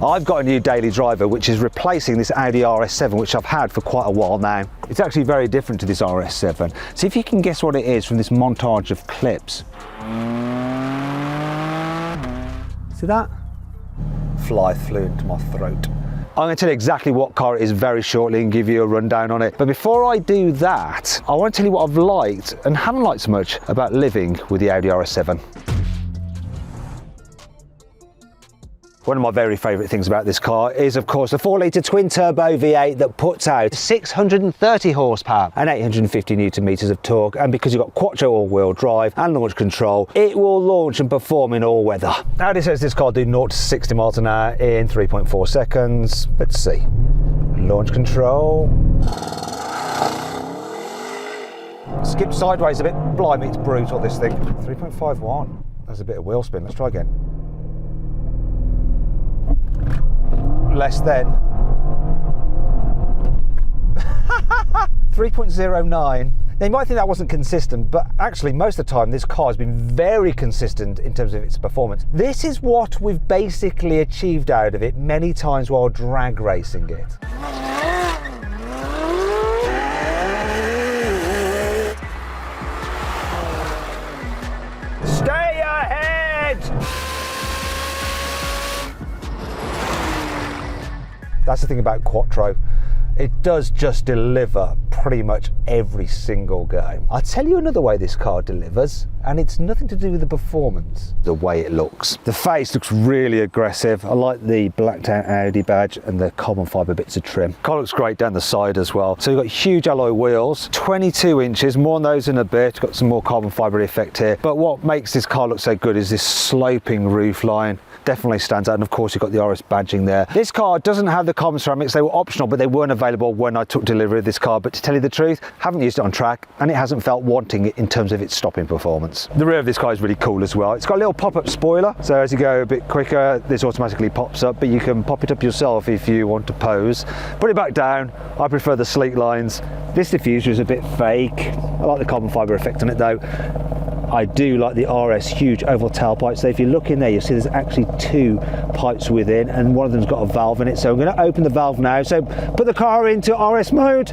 I've got a new daily driver which is replacing this Audi RS7 which I've had for quite a while now. It's actually very different to this RS7. See if you can guess what it is from this montage of clips. See that? Fly flew into my throat. I'm going to tell you exactly what car it is very shortly and give you a rundown on it. But before I do that, I want to tell you what I've liked and haven't liked so much about living with the Audi RS7. One of my very favourite things about this car is, of course, the 4-litre twin-turbo V8 that puts out 630 horsepower and 850 newton metres of torque. And because you've got quattro all-wheel drive and launch control, it will launch and perform in all weather. Audi says this car will do 0 to 60 miles an hour in 3.4 seconds. Let's see. Launch control. Skip sideways a bit. Blimey, it's brutal, this thing. 3.51. That's a bit of wheel spin. Let's try again. Less than 3.09. Now you might think that wasn't consistent, but actually most of the time this car has been very consistent in terms of its performance. This is what we've basically achieved out of it many times while drag racing it. Stay ahead! That's the thing about quattro. It does just deliver pretty much every single game. I'll tell you another way this car delivers, and it's nothing to do with the performance. The way it looks. The face looks really aggressive. I like the blacked out Audi badge and the carbon fibre bits of trim. Car looks great down the side as well. So you've got huge alloy wheels, 22 inches, more on those in a bit. Got some more carbon fibre effect here. But what makes this car look so good is this sloping roof line. Definitely stands out, and of course you've got the RS badging there. This car doesn't have the carbon ceramics. They were optional, but they weren't available when I took delivery of this car. But to tell you the truth, haven't used it on track, and it hasn't felt wanting in terms of its stopping performance. The rear of this car is really cool as well. It's got a little pop-up spoiler, so as you go a bit quicker, this automatically pops up, but you can pop it up yourself if you want to pose. Put it back down. I prefer the sleek lines. This diffuser is a bit fake. I like the carbon fibre effect on it though. I do like the RS huge oval tailpipe, so if you look in there you'll see there's actually 2 pipes within, and one of them's got a valve in it. So I'm going to open the valve now, so put the car into RS mode.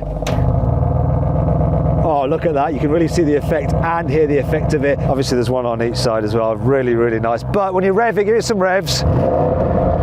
Oh, look at that, you can really see the effect and hear the effect of it. Obviously there's one on each side as well, really, really nice. But when you're revving, give it some revs.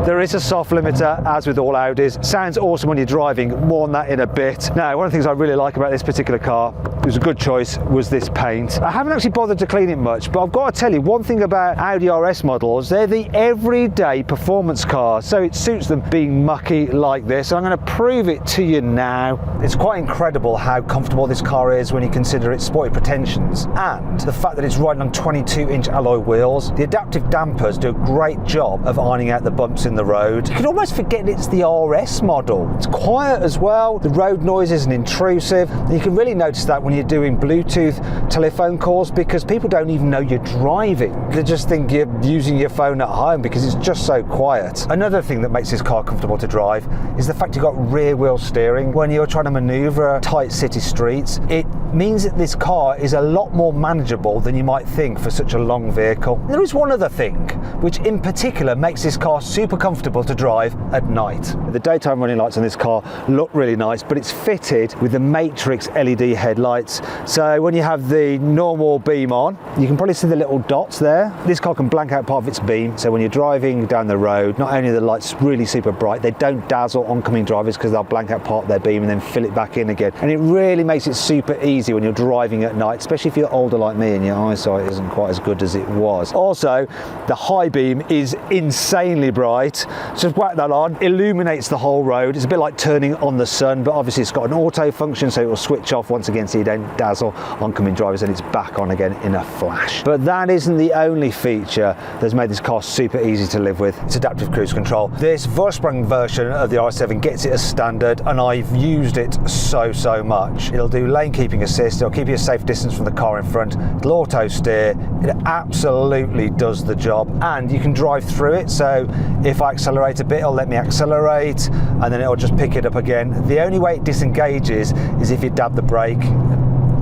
There is a soft limiter, as with all Audis. Sounds awesome when you're driving, more on that in a bit. Now, one of the things I really like about this particular car, it was a good choice, was this paint. I haven't actually bothered to clean it much, but I've got to tell you, one thing about Audi RS models, they're the everyday performance cars, so it suits them being mucky like this. I'm going to prove it to you now. It's quite incredible how comfortable this car is when you consider its sporty pretensions, and the fact that it's riding on 22-inch alloy wheels. The adaptive dampers do a great job of ironing out the bumps in the road. You can almost forget it's the RS model. It's quiet as well. The road noise isn't intrusive. And you can really notice that when you're doing Bluetooth telephone calls, because people don't even know you're driving. They just think you're using your phone at home because it's just so quiet. Another thing that makes this car comfortable to drive is the fact you've got rear wheel steering. When you're trying to maneuver tight city streets, it means that this car is a lot more manageable than you might think for such a long vehicle. And there is one other thing which in particular makes this car super comfortable to drive at night. The daytime running lights on this car look really nice, but it's fitted with the Matrix LED headlights. So when you have the normal beam on, you can probably see the little dots there. This car can blank out part of its beam, so when you're driving down the road, not only are the lights really super bright, they don't dazzle oncoming drivers because they'll blank out part of their beam and then fill it back in again. And it really makes it super easy when you're driving at night, especially if you're older like me and your eyesight isn't quite as good as it was. Also, the high beam is insanely bright. Just whack that on, illuminates the whole road. It's a bit like turning on the sun, but obviously it's got an auto function, so it will switch off once again so you don't dazzle oncoming drivers, and it's back on again in a flash. But that isn't the only feature that's made this car super easy to live with. It's adaptive cruise control. This Vorsprung version of the RS7 gets it as standard, and I've used it so much. It'll do lane keeping assist, it'll keep you a safe distance from the car in front, it'll auto steer, it absolutely does the job, and you can drive through it. So if I accelerate a bit, it'll let me accelerate, and then it'll just pick it up again. The only way it disengages is if you dab the brake.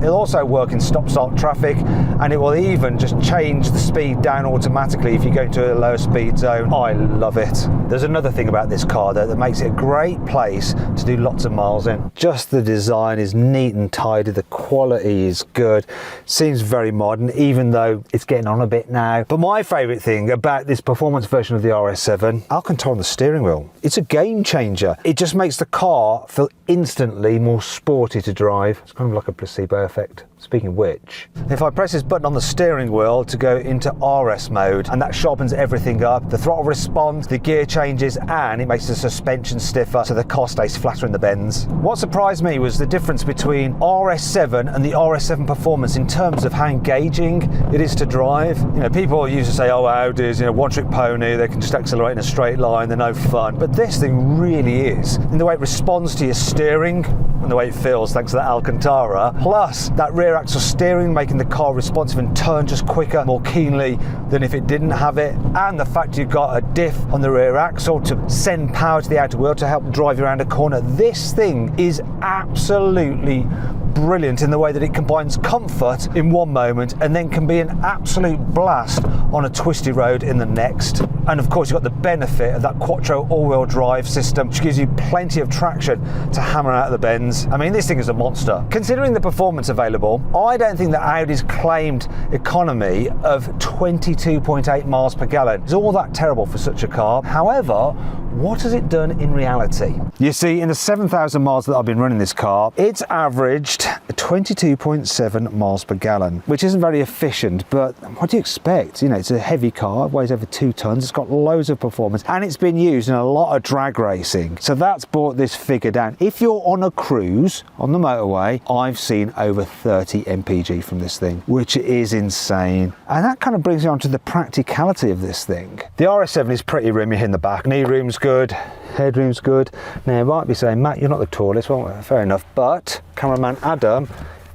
It'll also work in stop-start traffic, and it will even just change the speed down automatically if you go into a lower speed zone. I love it. There's another thing about this car though that makes it a great place to do lots of miles in. Just the design is neat and tidy, the quality is good, seems very modern even though it's getting on a bit now. But my favourite thing about this performance version of the RS7, Alcantara on the steering wheel. It's a game changer. It just makes the car feel instantly more sporty to drive. It's kind of like a placebo effect. Speaking of which, if I press this button on the steering wheel to go into RS mode, and that sharpens everything up, the throttle responds, the gear changes, and it makes the suspension stiffer so the car stays flatter in the bends. What surprised me was the difference between RS7 and the RS7 performance in terms of how engaging it is to drive. You know, people used to say, oh, Audi's, you know, one-trick pony, they can just accelerate in a straight line, they're no fun. But this thing really is, in the way it responds to your steering and the way it feels thanks to that Alcantara, plus that rear axle steering making the car responsive and turn just quicker, more keenly than if it didn't have it, and the fact you've got a diff on the rear axle to send power to the outer wheel to help drive you around a corner. This thing is absolutely brilliant in the way that it combines comfort in one moment and then can be an absolute blast on a twisty road in the next. And of course you've got the benefit of that Quattro all-wheel drive system, which gives you plenty of traction to hammer out of the bends. I mean, this thing is a monster. Considering the performance available, I don't think that Audi's claimed economy of 22.8 miles per gallon is all that terrible for such a car. However, what has it done in reality? You see, in the 7,000 miles that I've been running this car, it's averaged 22.7 miles per gallon, which isn't very efficient, but what do you expect? You know, it's a heavy car, it weighs over 2 tons, it's got loads of performance, and it's been used in a lot of drag racing. So that's brought this figure down. If you're on a cruise on the motorway, I've seen over 30 mpg from this thing, which is insane. And that kind of brings me on to the practicality of this thing. The RS7 is pretty roomy in the back. Knee room's good, headroom's good. Now, you might be saying, Matt, you're not the tallest. Well, fair enough, but cameraman Adam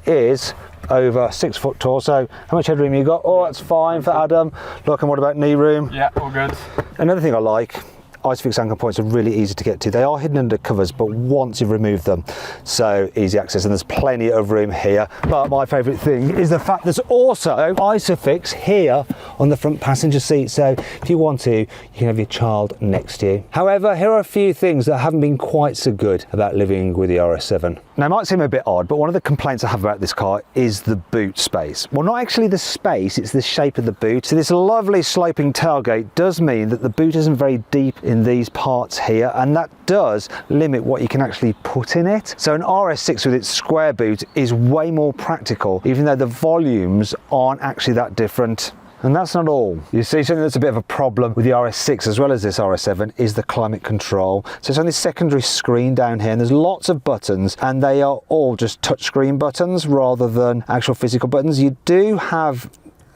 is over 6 foot tall, so how much headroom you got? Oh, that's fine for Adam. Look, and what about knee room? Yeah, all good. Another thing I like, Isofix anchor points are really easy to get to. They are hidden under covers, but once you've removed them, so easy access, and there's plenty of room here. But my favourite thing is the fact there's also Isofix here on the front passenger seat, so if you want to, you can have your child next to you. However, here are a few things that haven't been quite so good about living with the RS7. Now, it might seem a bit odd, but one of the complaints I have about this car is the boot space. Well, not actually the space, it's the shape of the boot. So this lovely sloping tailgate does mean that the boot isn't very deep in these parts here, and that does limit what you can actually put in it. So an RS6 with its square boot is way more practical, even though the volumes aren't actually that different. And that's not all. You see, something that's a bit of a problem with the RS6 as well as this RS7 is the climate control. So it's on this secondary screen down here, and there's lots of buttons, and they are all just touchscreen buttons rather than actual physical buttons. You do have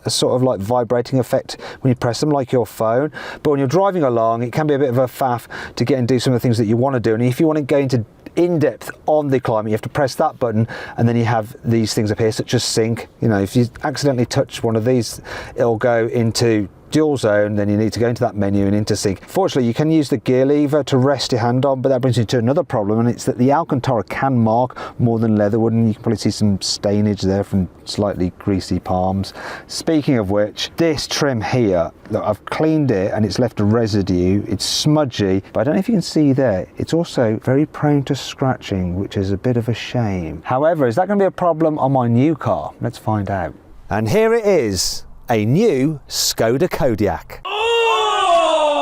a sort of like vibrating effect when you press them, like your phone, but when you're driving along, it can be a bit of a faff to get and do some of the things that you want to do. And if you want to go into in-depth on the climate, you have to press that button, and then you have these things up here such as sync. You know, if you accidentally touch one of these, it'll go into dual zone, then you need to go into that menu and into sync. Fortunately, you can use the gear lever to rest your hand on, but that brings you to another problem, and it's that the Alcantara can mark more than leather wood, and you can probably see some stainage there from slightly greasy palms. Speaking of which, this trim here, look, I've cleaned it and it's left a residue. It's smudgy, but I don't know if you can see there, it's also very prone to scratching, which is a bit of a shame. However, is that going to be a problem on my new car? Let's find out. And here it is, a new Skoda Kodiaq. Oh!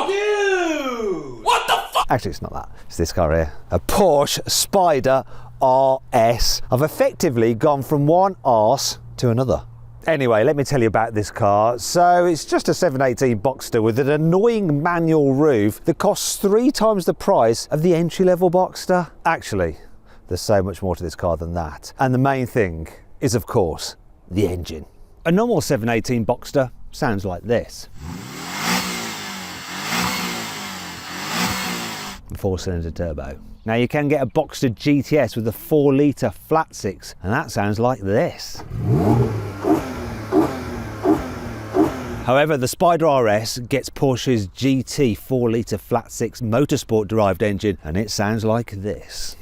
Ew! What the fuck? Actually, it's not that. It's this car here. A Porsche Spyder RS. I've effectively gone from one arse to another. Anyway, let me tell you about this car. So it's just a 718 Boxster with an annoying manual roof that costs 3 times the price of the entry-level Boxster. Actually, there's so much more to this car than that. And the main thing is, of course, the engine. A normal 718 Boxster sounds like this. 4-cylinder turbo. Now you can get a Boxster GTS with a 4-litre flat 6, and that sounds like this. However, the Spyder RS gets Porsche's GT 4-litre flat 6 motorsport derived engine, and it sounds like this.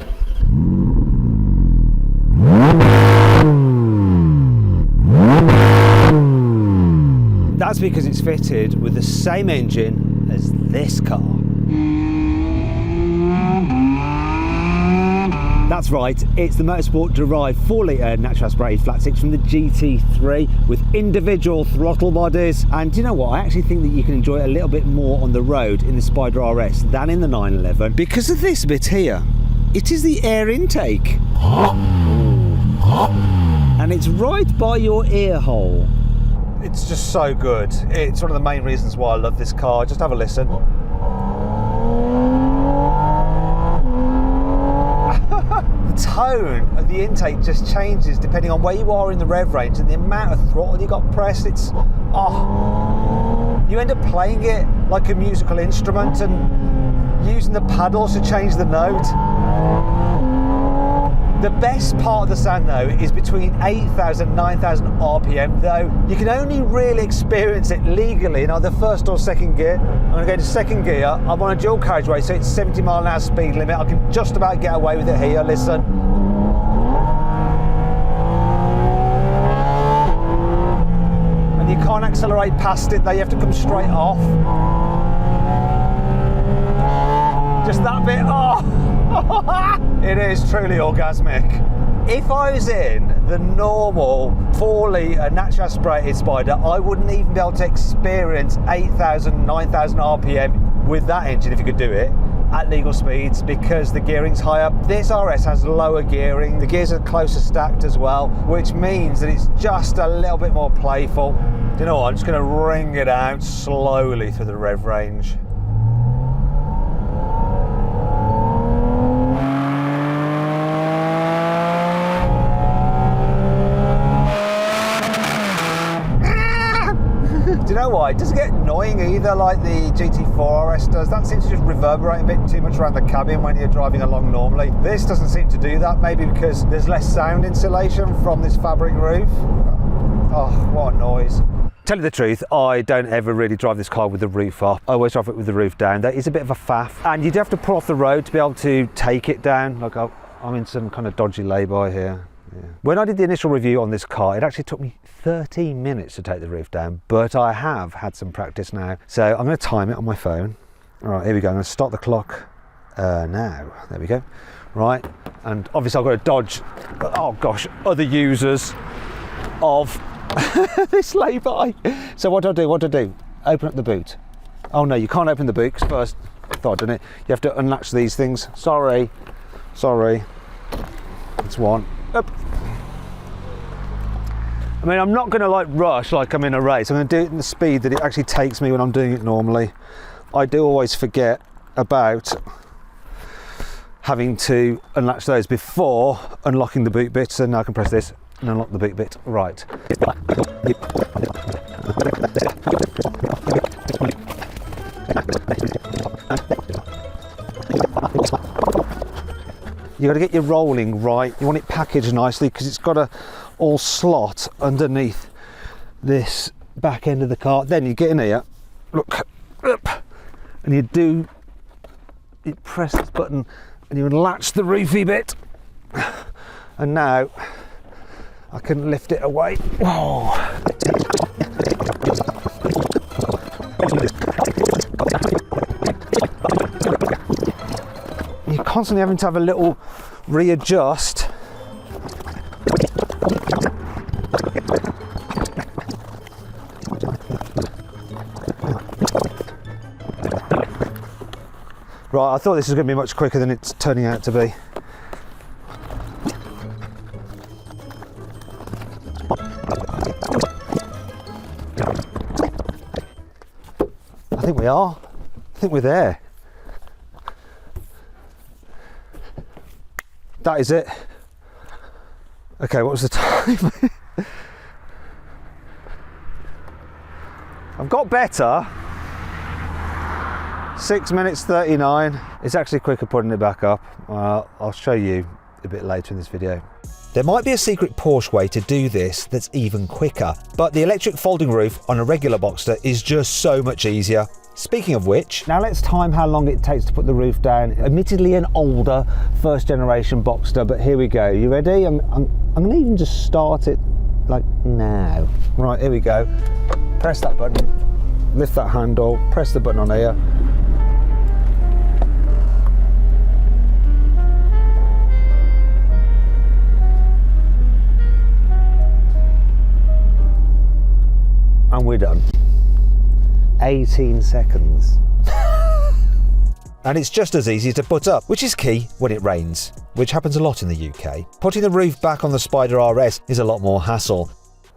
That's because it's fitted with the same engine as this car. That's right, it's the Motorsport derived 4-litre natural aspirated flat six from the GT3 with individual throttle bodies. And do you know what? I actually think that you can enjoy it a little bit more on the road in the Spyder RS than in the 911 because of this bit here. It is the air intake. And it's right by your ear hole. It's just so good. It's one of the main reasons why I love this car. Just have a listen. The tone of the intake just changes depending on where you are in the rev range and the amount of throttle you got pressed. It's, you end up playing it like a musical instrument and using the paddles to change the note. The best part of the sound though is between 8,000 and 9,000 RPM though. You can only really experience it legally in either first or second gear. I'm going to go to second gear. I'm on a dual carriageway, so it's 70 mile an hour speed limit. I can just about get away with it here, listen. And you can't accelerate past it though, you have to come straight off. Just that bit, It is truly orgasmic. If I was in the normal 4-litre natural aspirated Spyder, I wouldn't even be able to experience 8,000, 9,000 RPM with that engine if you could do it at legal speeds because the gearing's higher. This RS has lower gearing, the gears are closer stacked as well, which means that it's just a little bit more playful. You know what, I'm just going to wring it out slowly through the rev range. Do you know what? It doesn't get annoying either like the GT4 RS does. That seems to just reverberate a bit too much around the cabin when you're driving along normally. This doesn't seem to do that, maybe because there's less sound insulation from this fabric roof. Oh, what a noise. Tell you the truth, I don't ever really drive this car with the roof up. I always drive it with the roof down. That is a bit of a faff. And you do have to pull off the road to be able to take it down. Like I'm in some kind of dodgy lay-by here. Yeah. When I did the initial review on this car, it actually took me 13 minutes to take the roof down, but I have had some practice now. So I'm going to time it on my phone. All right, here we go. I'm going to start the clock now. There we go. Right, and obviously I've got to dodge, oh gosh, other users of this lay-by. So what do I do? Open up the boot. Oh no, you can't open the boot because first, I thought I'd done it. You have to unlatch these things. Sorry. That's one. Up. I mean, I'm not going to like rush like I'm in a race. I'm going to do it in the speed that it actually takes me when I'm doing it normally. I do always forget about having to unlatch those before unlocking the boot bit. So now I can press this and unlock the boot bit. Right. You got to get your rolling right. You want it packaged nicely because it's got to all slot underneath this back end of the car. Then you get in here, look up, and you press this button and you unlatch the roofy bit. And now I can lift it away. Whoa. You're constantly having to have a little readjust. Right, I thought this was going to be much quicker than it's turning out to be. I think we are. I think we're there. That is it. Okay, what was the time? I've got better. 6 minutes 39. It's actually quicker putting it back up. I'll show you a bit later in this video. There might be a secret Porsche way to do this that's even quicker, but the electric folding roof on a regular Boxster is just so much easier. Speaking of which, now let's time how long it takes to put the roof down. Admittedly an older first generation Boxster, but here we go. You ready? I'm gonna even just start it like now. Right, here we go. press that button, lift that handle, press the button on here. And we're done. 18 seconds. And it's just as easy to put up, which is key when it rains, which happens a lot in the UK. Putting the roof back on the Spyder RS is a lot more hassle.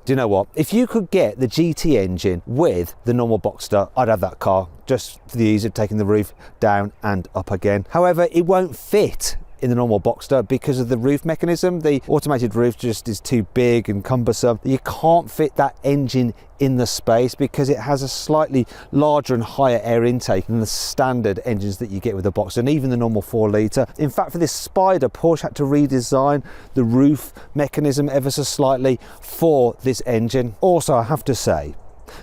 Do you know what? If you could get the GT engine with the normal Boxster, I'd have that car, just for the ease of taking the roof down and up again. However, it won't fit in the normal Boxster because of the roof mechanism. The automated roof just is too big and cumbersome. You can't fit that engine in the space because it has a slightly larger and higher air intake than the standard engines that you get with the Boxster and even the normal 4 litre. In fact, for this Spyder, Porsche had to redesign the roof mechanism ever so slightly for this engine. Also, I have to say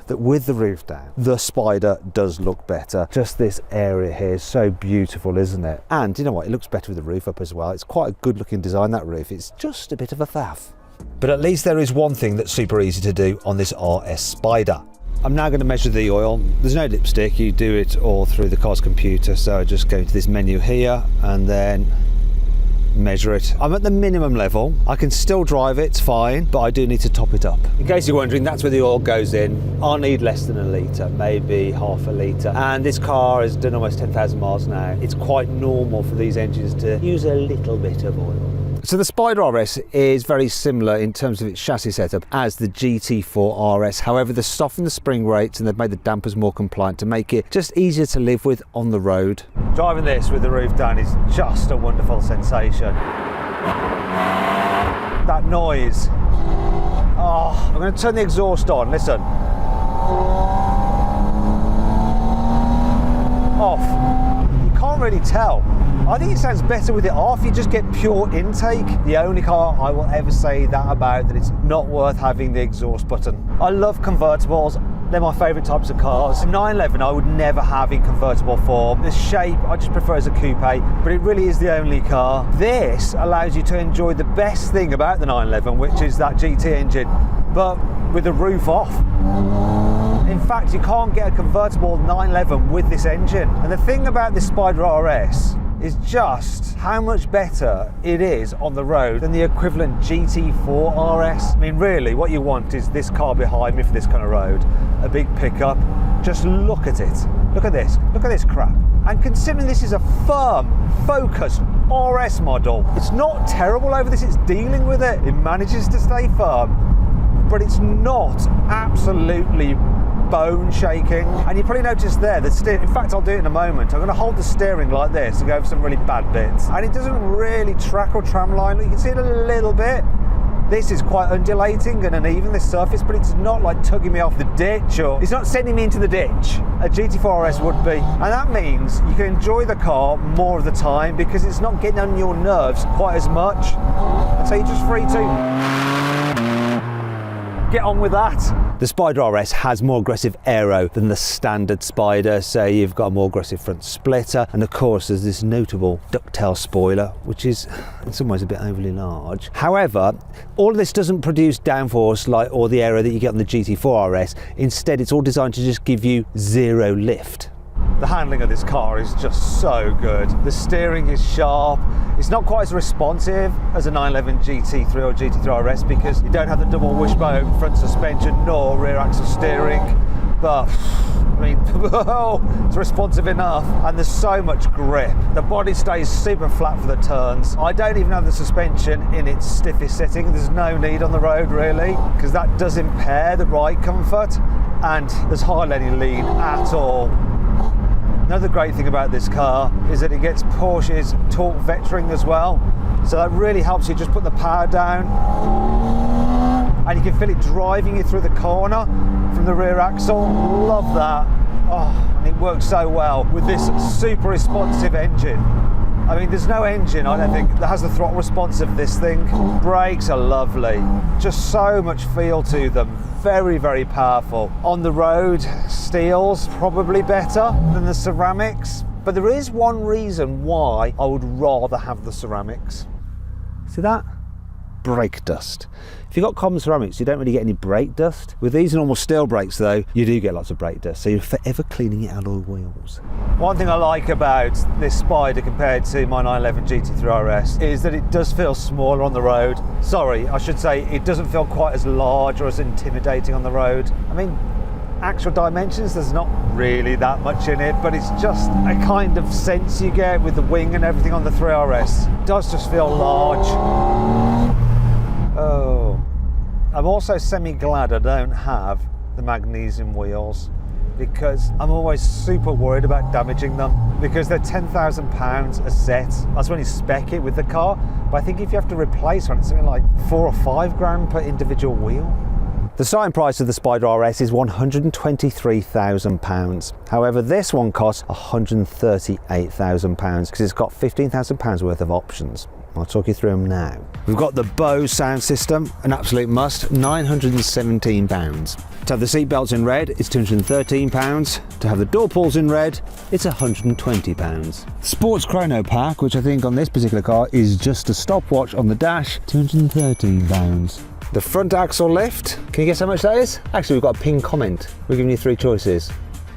that with the roof down, the Spyder does look better. Just this area here is so beautiful, isn't it? And you know what, it looks better with the roof up as well. It's quite a good looking design, that roof. It's just a bit of a faff. But at least there is one thing that's super easy to do on this RS Spyder. I'm now going to measure the oil. There's no dipstick, you do it all through the car's computer. So I just go to this menu here and then measure it. I'm at the minimum level. I can still drive it, it's fine, but I do need to top it up. In case you're wondering, that's where the oil goes in. I'll need less than a litre, maybe half a litre. And this car has done almost 10,000 miles now. It's quite normal for these engines to use a little bit of oil. So the Spyder RS is very similar in terms of its chassis setup as the GT4 RS. However, they've softened the spring rates and they've made the dampers more compliant to make it just easier to live with on the road. Driving this with the roof down is just a wonderful sensation. That noise. Oh, I'm going to turn the exhaust on, listen. Off. You can't really tell. I think it sounds better with it off. You just get pure intake. The only car I will ever say that about, that it's not worth having the exhaust button. I love convertibles. They're my favourite types of cars. A 911 I would never have in convertible form. The shape I just prefer as a coupe, but it really is the only car. This allows you to enjoy the best thing about the 911, which is that GT engine, but with the roof off. In fact, you can't get a convertible 911 with this engine. And the thing about this Spyder RS is just how much better it is on the road than the equivalent GT4 RS. I mean, really, what you want is this car behind me for this kind of road, a big pickup. Just look at it. Look at this crap. And considering this is a firm, focused RS model, it's not terrible over this, it's dealing with it. It manages to stay firm, but it's not absolutely bone shaking. And you probably noticed there that in fact I'll do it in a moment. I'm going to hold the steering like this and go over some really bad bits, and it doesn't really track or tramline. You can see it a little bit. This is quite undulating and uneven, this surface, but it's not like tugging me off the ditch, or it's not sending me into the ditch. A GT4 RS would be. And that means you can enjoy the car more of the time because it's not getting on your nerves quite as much. And so you're just free to get on with that. The Spyder RS has more aggressive aero than the standard Spyder, so you've got a more aggressive front splitter, and of course there's this notable ducktail spoiler, which is in some ways a bit overly large. However, all of this doesn't produce downforce like all the aero that you get on the GT4 RS. Instead, it's all designed to just give you zero lift. The handling of this car is just so good. The steering is sharp. It's not quite as responsive as a 911 GT3 or GT3 RS because you don't have the double wishbone front suspension nor rear axle steering. But I mean, it's responsive enough, and there's so much grip. The body stays super flat for the turns. I don't even have the suspension in its stiffest setting. There's no need on the road really, because that does impair the ride comfort, and there's hardly any lean at all. Another great thing about this car is that it gets Porsche's torque vectoring as well. So that really helps you just put the power down, and you can feel it driving you through the corner from the rear axle. Love that. Oh, and it works so well with this super responsive engine. I mean, there's no engine, I don't think, that has the throttle response of this thing. Brakes are lovely. Just so much feel to them. Very, very powerful. On the road, steel's probably better than the ceramics. But there is one reason why I would rather have the ceramics. See that? brake dust. If you've got common ceramics, you don't really get any brake dust. With these normal steel brakes though, you do get lots of brake dust, so you're forever cleaning your alloy wheels. One thing I like about this Spyder compared to my 911 GT3 RS is that it does feel smaller on the road. Sorry, I should say it doesn't feel quite as large or as intimidating on the road. I mean, actual dimensions, there's not really that much in it, but it's just a kind of sense you get with the wing and everything on the 3RS. It does just feel large. Oh, I'm also semi-glad I don't have the magnesium wheels, because I'm always super worried about damaging them, because they're £10,000 a set. That's when you spec it with the car, but I think if you have to replace one, it's something like £4 or £5 grand per individual wheel. The starting price of the Spyder RS is £123,000. However, this one costs £138,000 because it's got £15,000 worth of options. I'll talk you through them now. We've got the Bose sound system, an absolute must, £917. To have the seat belts in red, it's £213. To have the door pulls in red, it's £120. Sports chrono pack, which I think on this particular car is just a stopwatch on the dash, £213. The front axle lift, can you guess how much that is? Actually, we've got a pinned comment. We're giving you 3 choices.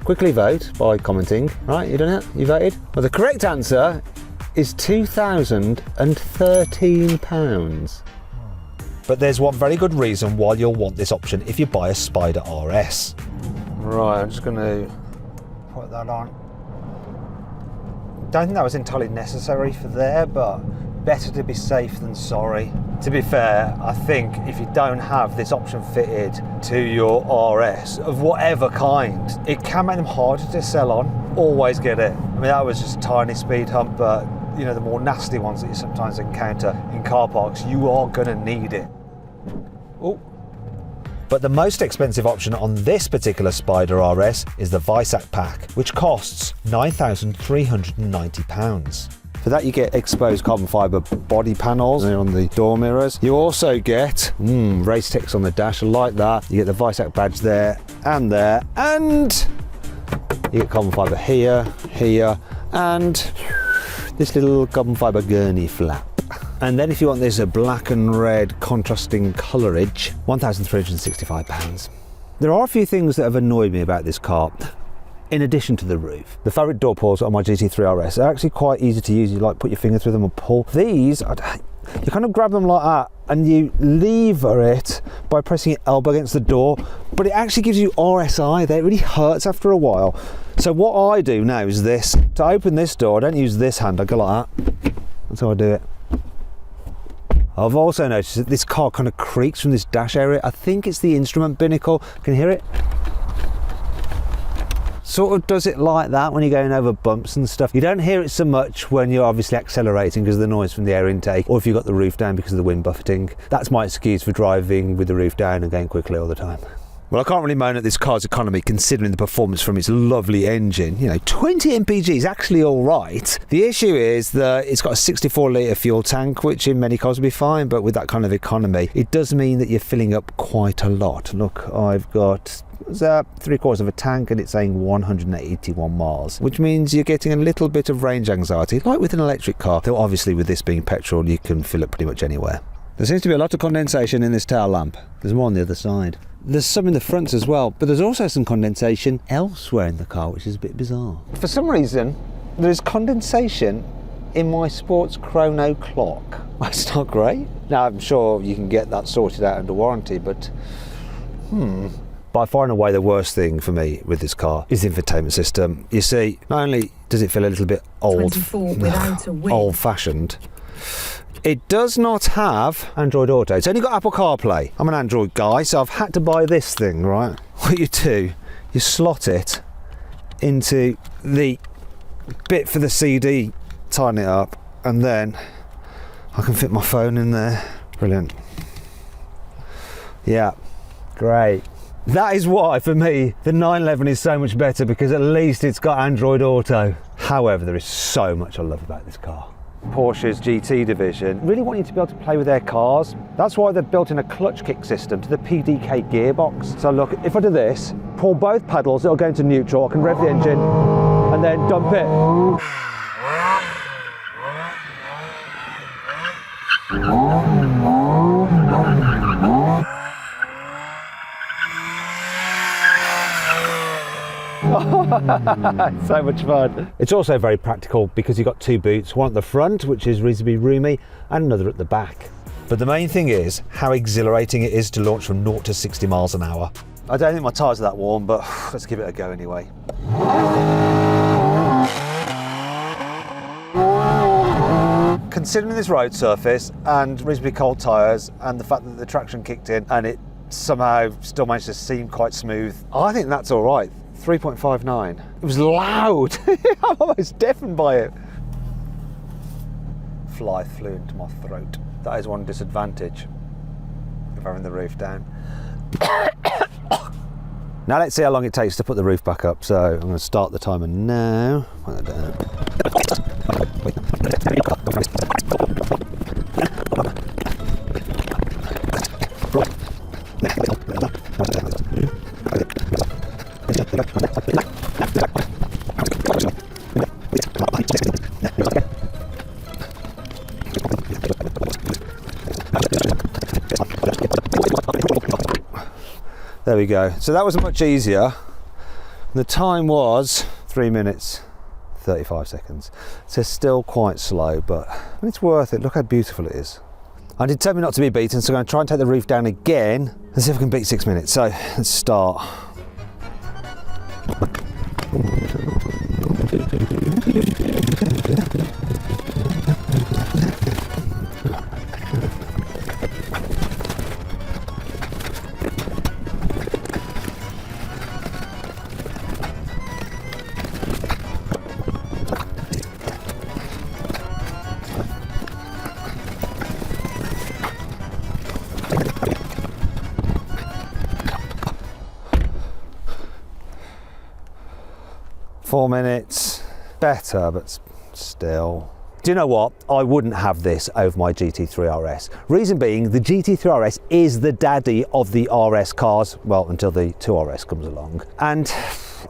Quickly vote by commenting. Right, you done it? You voted? Well, the correct answer is £2,013. But there's one very good reason why you'll want this option if you buy a Spyder RS. Right, I'm just going to put that on. Don't think that was entirely necessary for there, but better to be safe than sorry. To be fair, I think if you don't have this option fitted to your RS of whatever kind, it can make them harder to sell on. Always get it. I mean, that was just a tiny speed hump, but you know, the more nasty ones that you sometimes encounter in car parks, you are gonna need it. Oh. But the most expensive option on this particular Spyder RS is the Visac pack, which costs £9,390. For that you get exposed carbon fibre body panels on the door mirrors. You also get race text on the dash, I like that. You get the Visac badge there, and you get carbon fibre here, here, and this little carbon fibre gurney flap. And then if you want this a black and red contrasting colourage, £1,365. There are a few things that have annoyed me about this car. In addition to the roof, the fabric door pulls on my GT3 RS are actually quite easy to use. You like put your finger through them and pull. These, you kind of grab them like that and you lever it by pressing your elbow against the door, but it actually gives you RSI there. It really hurts after a while. So what I do now is this. To open this door, I don't use this hand, I go like that. That's how I do it. I've also noticed that this car kind of creaks from this dash area. I think it's the instrument binnacle. Can you hear it? Sort of does it like that when you're going over bumps and stuff. You don't hear it so much when you're obviously accelerating because of the noise from the air intake, or if you've got the roof down because of the wind buffeting. That's my excuse for driving with the roof down and going quickly all the time. Well, I can't really moan at this car's economy considering the performance from its lovely engine. You know, 20 mpg is actually all right. The issue is that it's got a 64 litre fuel tank, which in many cars will be fine, but with that kind of economy, it does mean that you're filling up quite a lot. Look, I've got 3/4 of a tank and it's saying 181 miles, which means you're getting a little bit of range anxiety, like with an electric car, though obviously with this being petrol, you can fill it pretty much anywhere. There seems to be a lot of condensation in this tail lamp. There's more on the other side. There's some in the fronts as well, but there's also some condensation elsewhere in the car, which is a bit bizarre. For some reason, there's condensation in my sports chrono clock. That's not great. Now, I'm sure you can get that sorted out under warranty, but By far and away the worst thing for me with this car is the infotainment system. You see, not only does it feel a little bit old-fashioned, it does not have Android Auto. It's only got Apple CarPlay. I'm an Android guy, so I've had to buy this thing, right? What you do, you slot it into the bit for the CD, tighten it up, and then I can fit my phone in there. Brilliant. Yeah, great. That is why, for me, the 911 is so much better, because at least it's got Android Auto. However, there is so much I love about this car. Porsche's GT division really want you to be able to play with their cars. That's why they've built in a clutch kick system to the PDK gearbox. So look, if I do this, pull both pedals, it'll go into neutral, I can rev the engine and then dump it. So much fun. It's also very practical because you've got two boots, one at the front, which is reasonably roomy, and another at the back. But the main thing is how exhilarating it is to launch from 0 to 60 miles an hour. I don't think my tyres are that warm, but let's give it a go anyway. Considering this road surface and reasonably cold tyres and the fact that the traction kicked in and it somehow still managed to seem quite smooth, I think that's all right. 3.59. It was loud. I'm almost deafened by it. Fly flew into my throat. That is one disadvantage of having the roof down. Now let's see how long it takes to put the roof back up. So I'm going to start the timer now. Put that down. There we go. So that was much easier. The time was 3 minutes 35 seconds. So still quite slow, but it's worth it. Look how beautiful it is. I'm determined not to be beaten, so I'm going to try and take the roof down again and see if I can beat 6 minutes. So let's start. Four minutes, better, but still. Do you know what? I wouldn't have this over my GT3 RS. Reason being, the GT3 RS is the daddy of the RS cars, well, until the 2RS comes along. And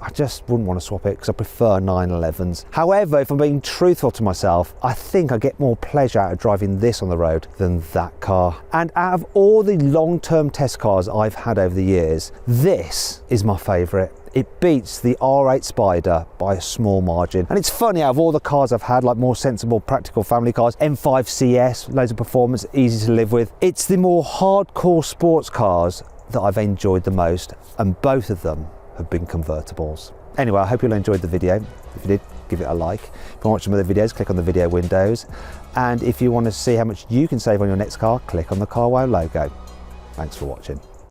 I just wouldn't want to swap it because I prefer 911s. However, if I'm being truthful to myself, I think I get more pleasure out of driving this on the road than that car. And out of all the long-term test cars I've had over the years, this is my favourite. It beats the R8 Spyder by a small margin. And it's funny, out of all the cars I've had, like more sensible, practical family cars, M5 CS, loads of performance, easy to live with, it's the more hardcore sports cars that I've enjoyed the most, and both of them have been convertibles. Anyway, I hope you'll enjoyed the video. If you did, give it a like. If you want to watch some other videos, click on the video windows. And if you want to see how much you can save on your next car, click on the CarWow logo. Thanks for watching.